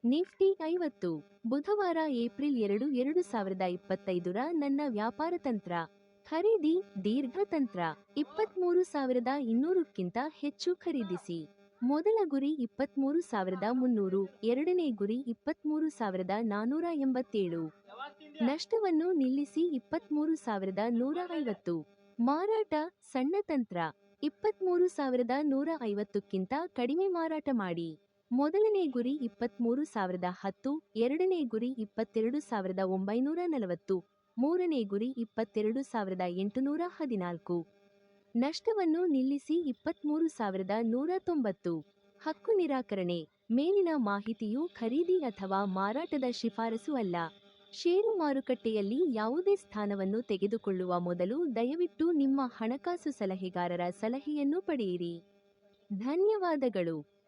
Nifty 50 ಬುಧವಾರ April 2, 2025 ನನ್ನ ವ್ಯಾಪಾರ ತಂತ್ರ. ಖರೀದಿ ದೀರ್ಘ ತಂತ್ರ. 23,200ಕ್ಕಿಂತ ಹೆಚ್ಚು ಖರೀದಿಸಿ. ಮೊದಲ ಗುರಿ 23,300, ಎರಡನೇ ಗುರಿ 23,487. ನಷ್ಟವನ್ನು ನಿಲ್ಲಿಸಿ 23,150. ಮಾರಾಟ ಸಣ್ಣ ತಂತ್ರ. 23,150ಕ್ಕಿಂತ ಕಡಿಮೆ ಮಾರಾಟ ಮಾಡಿ. ಮೊದಲನೇ ಗುರಿ 23,010, ಎರಡನೇ ಗುರಿ 22,940, ಮೂರನೇ ಗುರಿ 22,814. ನಷ್ಟವನ್ನು ನಿಲ್ಲಿಸಿ 23,190. ಹಕ್ಕು ನಿರಾಕರಣೆ. ಮೇಲಿನ ಮಾಹಿತಿಯು ಖರೀದಿ ಅಥವಾ ಮಾರಾಟದ ಶಿಫಾರಸು ಅಲ್ಲ. ಷೇರು ಮಾರುಕಟ್ಟೆಯಲ್ಲಿ ಯಾವುದೇ ಸ್ಥಾನವನ್ನು ತೆಗೆದುಕೊಳ್ಳುವ ಮೊದಲು ದಯವಿಟ್ಟು ನಿಮ್ಮ ಹಣಕಾಸು ಸಲಹೆಗಾರರ ಸಲಹೆಯನ್ನು ಪಡೆಯಿರಿ. ಧನ್ಯವಾದಗಳು.